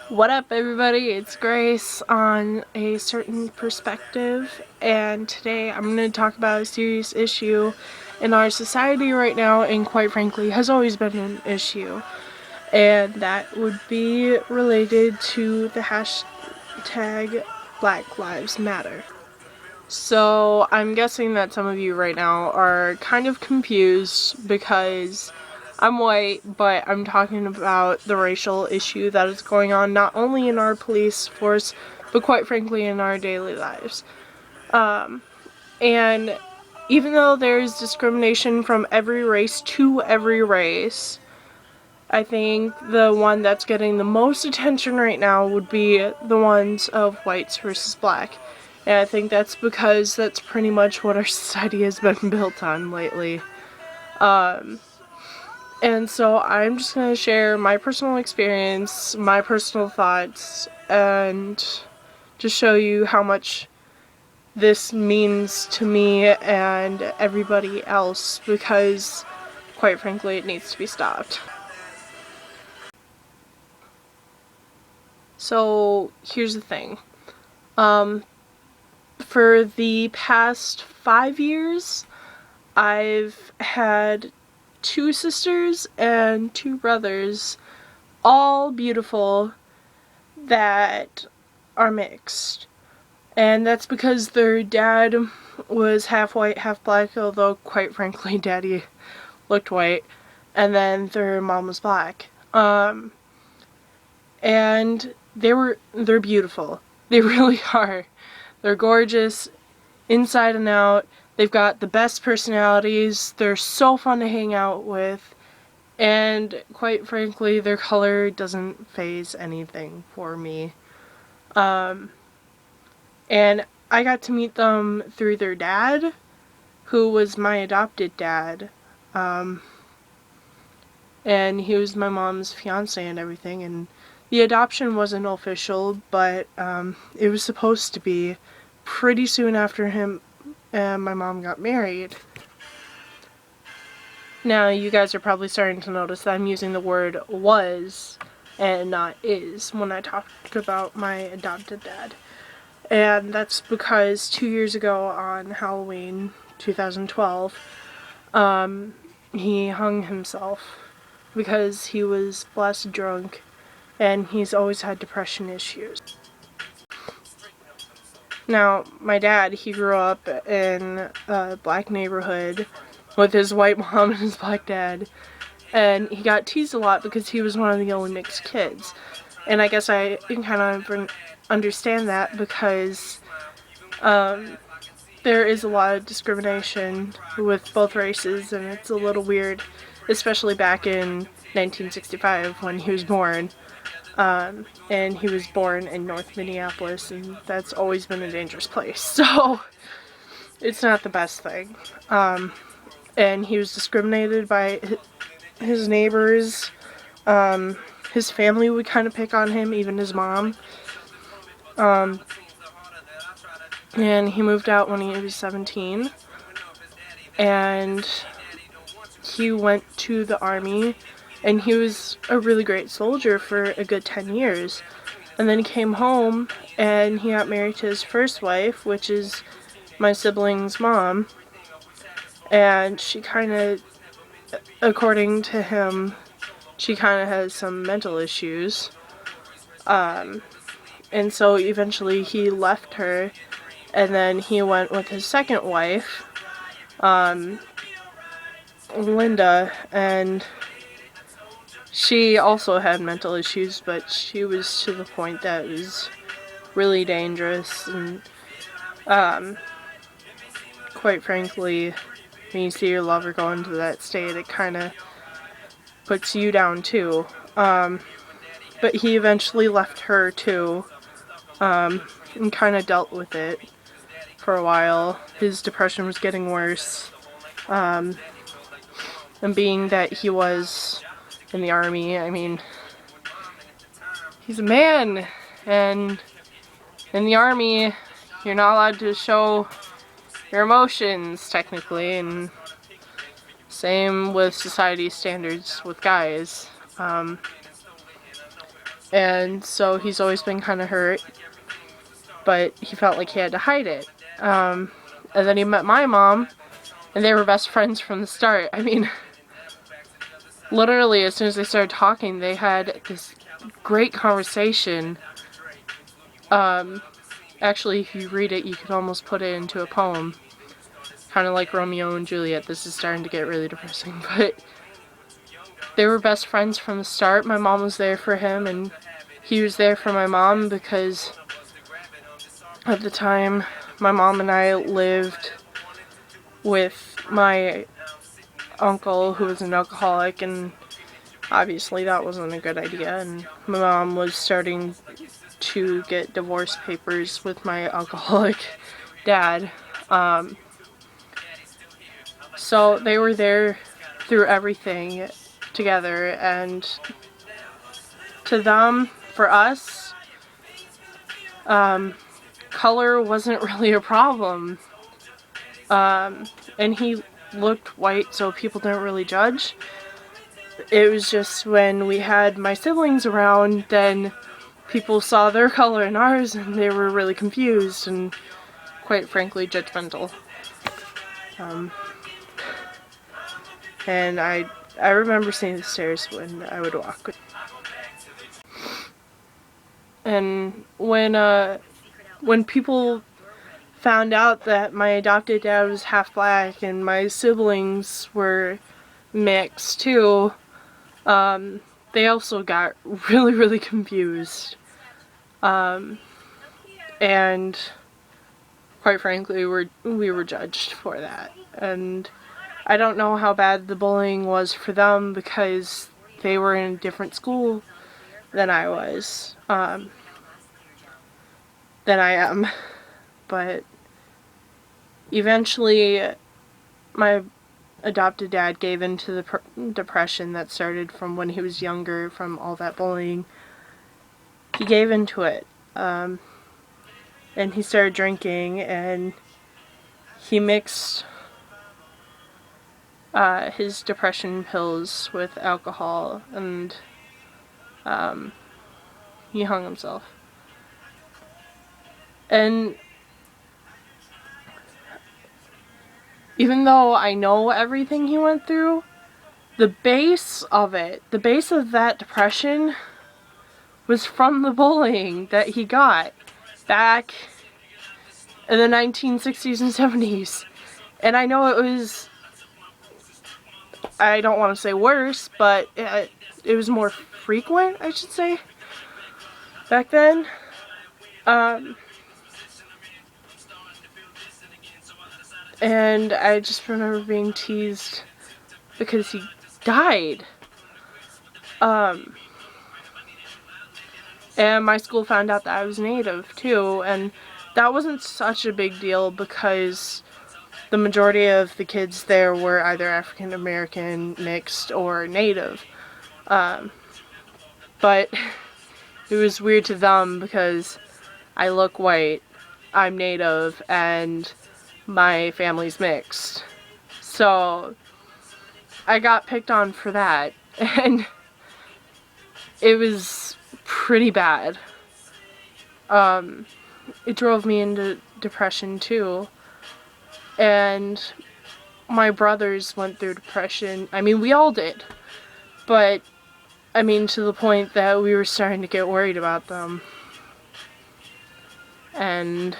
What up, everybody? It's Grace on A Certain Perspective, and today I'm going to talk about a serious issue in our society right now, and quite frankly has always been an issue, and that would be related to the hashtag Black Lives Matter. So I'm guessing that some of you right now are kind of confused because I'm white, but I'm talking about the racial issue that is going on not only in our police force, but quite frankly in our daily lives. And even though there's discrimination from every race to every race, I think the one that's getting the most attention right now would be the ones of whites versus black. And I think that's because that's pretty much what our society has been built on lately. And so I'm just going to share my personal experience, my personal thoughts, and just show you how much this means to me and everybody else, because quite frankly it needs to be stopped. So here's the thing. For the past 5 years, I've had 2 sisters and 2 brothers, all beautiful, that are mixed. And that's because their dad was half white, half black, although quite frankly daddy looked white, and then their mom was black. And they're beautiful. They really are. They're gorgeous inside and out. They've got the best personalities. They're so fun to hang out with. And quite frankly, their color doesn't faze anything for me. And I got to meet them through their dad, who was my adopted dad. And he was my mom's fiance and everything. And the adoption wasn't official, but it was supposed to be pretty soon after him and my mom got married. Now, you guys are probably starting to notice that I'm using the word was and not is when I talk about my adopted dad. And that's because 2 years ago on Halloween 2012, he hung himself because he was blessed drunk, and he's always had depression issues. Now, my dad, he grew up in a black neighborhood with his white mom and his black dad, and he got teased a lot because he was one of the only mixed kids. And I guess I can kind of understand that because there is a lot of discrimination with both races, and it's a little weird, especially back in 1965 when he was born. And he was born in North Minneapolis, and that's always been a dangerous place, so it's not the best thing. And he was discriminated by his neighbors. His family would kind of pick on him, even his mom. And he moved out when he was 17, and he went to the army, and he was a really great soldier for a good 10 years. And then he came home, and he got married to his first wife, which is my sibling's mom. And she kind of, according to him, she kind of has some mental issues. And so eventually he left her, and then he went with his second wife, Linda, and she also had mental issues, but she was to the point that it was really dangerous. And quite frankly, when you see your lover go into that state, it kind of puts you down too. But he eventually left her too, and kind of dealt with it for a while. His depression was getting worse, and being that he was in the army, I mean, he's a man, and in the army you're not allowed to show your emotions technically, and same with society standards with guys. and so he's always been kind of hurt, but he felt like he had to hide it. And then he met my mom, and they were best friends from the start. I mean, literally, as soon as they started talking, they had this great conversation. Actually, if you read it, you could almost put it into a poem. Kind of like Romeo and Juliet. This is starting to get really depressing, but they were best friends from the start. My mom was there for him, and he was there for my mom, because at the time, my mom and I lived with my uncle, who was an alcoholic, and obviously that wasn't a good idea, and my mom was starting to get divorce papers with my alcoholic dad. So they were there through everything together, and to them, for us, color wasn't really a problem. And he looked white, so people didn't really judge. It was just when we had my siblings around, then people saw their color and ours, and they were really confused and, quite frankly, judgmental. And I remember seeing the stairs when I would walk. And when people found out that my adopted dad was half black and my siblings were mixed too, they also got really, really confused. And quite frankly, we were judged for that. And I don't know how bad the bullying was for them, because they were in a different school than I was, than I am. But eventually, my adopted dad gave into the depression that started from when he was younger, from all that bullying. He gave into it, and he started drinking, and he mixed his depression pills with alcohol, and he hung himself. And even though I know everything he went through, the base of that depression was from the bullying that he got back in the 1960s and 70s. And I know it was, I don't want to say worse, but it was more frequent, I should say, back then. And I just remember being teased because he died. And my school found out that I was Native too, and that wasn't such a big deal because the majority of the kids there were either African American, mixed, or Native. But it was weird to them because I look white, I'm Native, and my family's mixed. So I got picked on for that, and it was pretty bad. It drove me into depression too. And my brothers went through depression. I mean, we all did. But, I mean, to the point that we were starting to get worried about them. And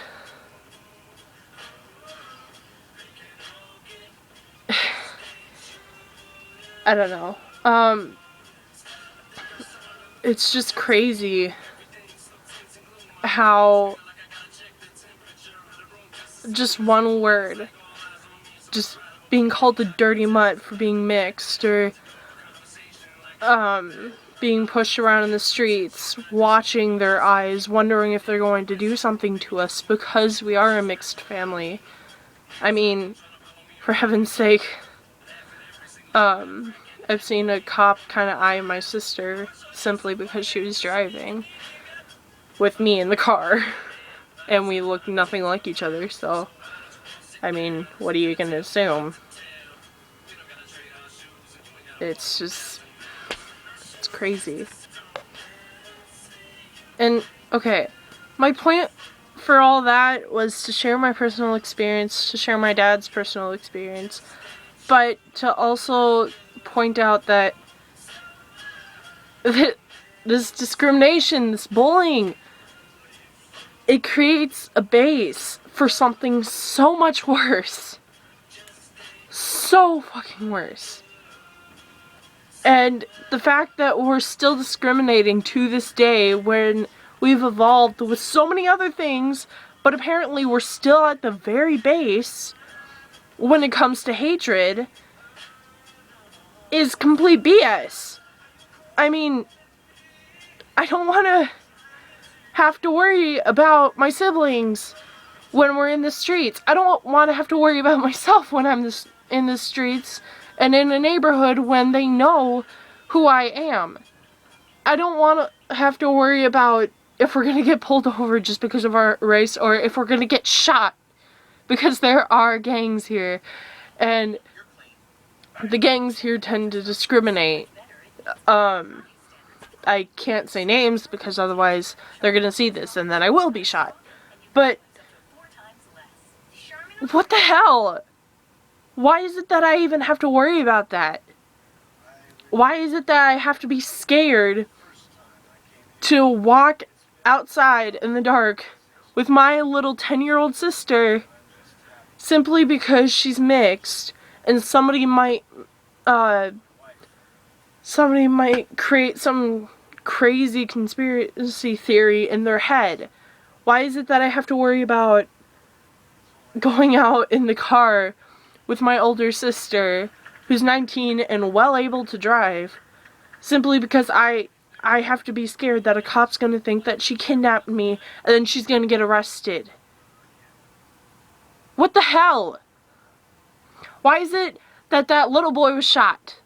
I don't know. It's just crazy how just one word, just being called the dirty mutt for being mixed, or being pushed around in the streets, watching their eyes, wondering if they're going to do something to us because we are a mixed family. I mean, for heaven's sake, I've seen a cop kind of eye my sister simply because she was driving with me in the car, and we looked nothing like each other, so, I mean, what are you gonna assume? It's just, it's crazy. And, okay, my point for all that was to share my personal experience, to share my dad's personal experience, but to also point out that this discrimination, this bullying, it creates a base for something so much worse. So fucking worse. And the fact that we're still discriminating to this day when we've evolved with so many other things, but apparently we're still at the very base when it comes to hatred, is complete BS. I mean, I don't want to have to worry about my siblings when we're in the streets. I don't want to have to worry about myself when I'm in the streets and in a neighborhood when they know who I am. I don't want to have to worry about if we're going to get pulled over just because of our race, or if we're going to get shot, because there are gangs here, and the gangs here tend to discriminate. I can't say names because otherwise they're going to see this and then I will be shot. But what the hell? Why is it that I even have to worry about that? Why is it that I have to be scared to walk outside in the dark with my little 10-year-old sister simply because she's mixed and somebody might create some crazy conspiracy theory in their head? Why is it that I have to worry about going out in the car with my older sister, who's 19 and well able to drive, simply because I have to be scared that a cop's gonna think that she kidnapped me and then she's gonna get arrested? What the hell? Why is it that that little boy was shot?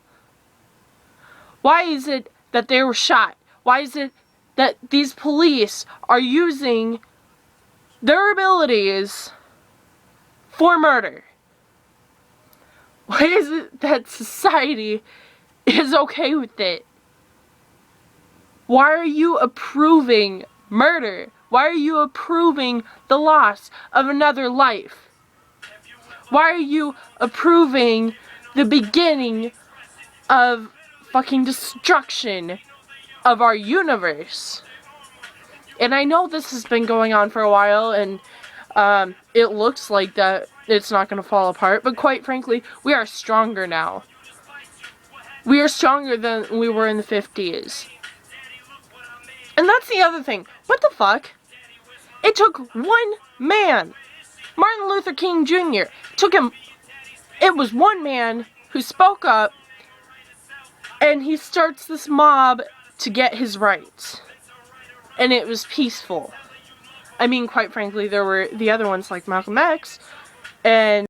Why is it that they were shot? Why is it that these police are using their abilities for murder? Why is it that society is okay with it? Why are you approving murder? Why are you approving the loss of another life? Why are you approving the beginning of fucking destruction of our universe? And I know this has been going on for a while, and it looks like that it's not going to fall apart, but quite frankly, we are stronger now. We are stronger than we were in the 50s. And that's the other thing. What the fuck? It took one man, Martin Luther King Jr. It was one man who spoke up, and he starts this mob to get his rights. And it was peaceful. I mean, quite frankly, there were the other ones like Malcolm X, and